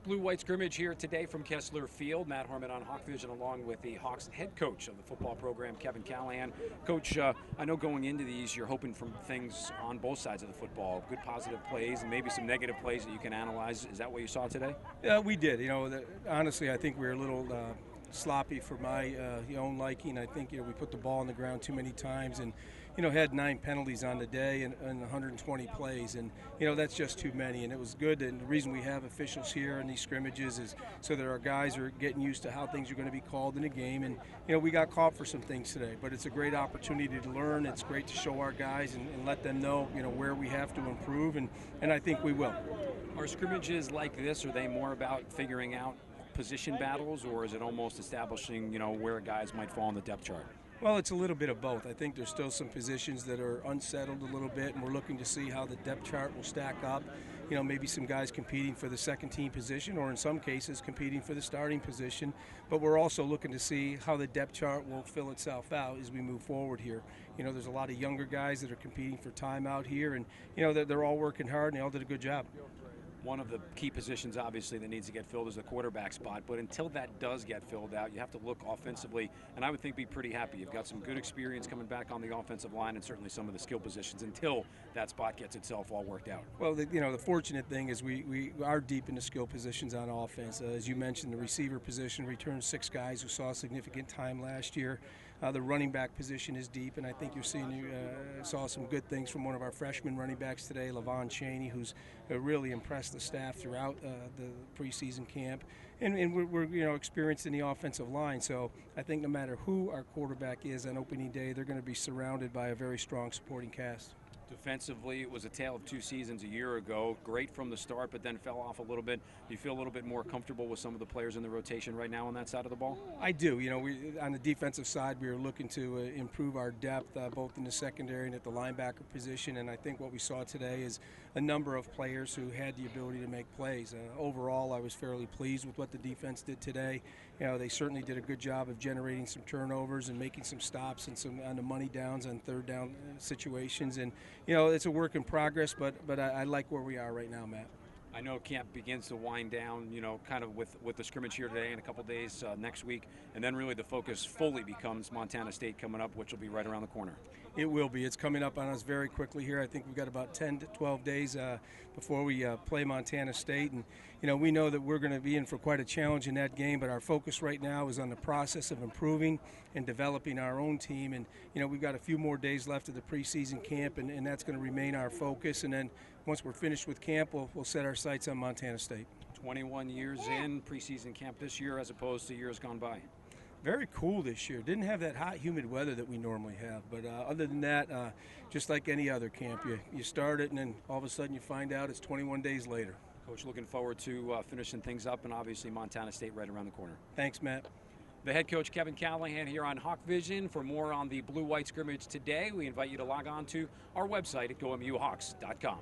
Blue-White Scrimmage here today from Kessler Field. Matt Harmon on Hawk Vision along with the Hawks head coach of the football program, Kevin Callahan. Coach, I know going into these you're hoping for things on both sides of the football, good positive plays and maybe some negative plays that you can analyze. Is that what you saw today? Yeah, we did. Honestly, I think we were a little sloppy for my own liking. I think we put the ball on the ground too many times and had 9 penalties on the day and 120 plays, and that's just too many. And it was good. And the reason we have officials here in these scrimmages is so that our guys are getting used to how things are going to be called in a game. And we got caught for some things today, but it's a great opportunity to learn. It's great to show our guys and let them know where we have to improve, and I think we will. Are scrimmages like this, are they more about figuring out position battles, or is it almost establishing where guys might fall on the depth chart? Well, it's a little bit of both. I think there's still some positions that are unsettled a little bit, and we're looking to see how the depth chart will stack up. Maybe some guys competing for the second team position, or in some cases competing for the starting position. But we're also looking to see how the depth chart will fill itself out as we move forward here. There's a lot of younger guys that are competing for time out here, and they're all working hard and they all did a good job. One of the key positions, obviously, that needs to get filled is the quarterback spot. But until that does get filled out, you have to look offensively, and I would think be pretty happy. You've got some good experience coming back on the offensive line, and certainly some of the skill positions until that spot gets itself all worked out. Well, the fortunate thing is we are deep in the skill positions on offense. As you mentioned, the receiver position returns 6 guys who saw significant time last year. The running back position is deep, and I think you're seeing saw some good things from one of our freshman running backs today, Levon Chaney, who's really impressed the staff throughout the preseason camp, and we're experienced in the offensive line. So I think no matter who our quarterback is on opening day, they're going to be surrounded by a very strong supporting cast. Defensively, it was a tale of 2 seasons a year ago. Great from the start, but then fell off a little bit. Do you feel a little bit more comfortable with some of the players in the rotation right now on that side of the ball? I do. On the defensive side, we are looking to improve our depth, both in the secondary and at the linebacker position. And I think what we saw today is a number of players who had the ability to make plays. Overall, I was fairly pleased with what the defense did today. They certainly did a good job of generating some turnovers and making some stops and some on the money downs on third down situations. And it's a work in progress, but I like where we are right now, Matt. I know camp begins to wind down, kind of with the scrimmage here today and a couple days next week, and then really the focus fully becomes Montana State coming up, which will be right around the corner. It will be. It's coming up on us very quickly here. I think we've got about 10 to 12 days before we play Montana State, and we know that we're going to be in for quite a challenge in that game, but our focus right now is on the process of improving and developing our own team, and we've got a few more days left of the preseason camp, and that's going to remain our focus, and then once we're finished with camp, we'll set our sights on Montana State. 21 years in preseason camp this year as opposed to years gone by. Very cool this year. Didn't have that hot, humid weather that we normally have. But other than that, just like any other camp, you start it and then all of a sudden you find out it's 21 days later. Coach, looking forward to finishing things up, and obviously Montana State right around the corner. Thanks, Matt. The head coach, Kevin Callahan, here on Hawk Vision. For more on the Blue-White Scrimmage today, we invite you to log on to our website at gomuhawks.com.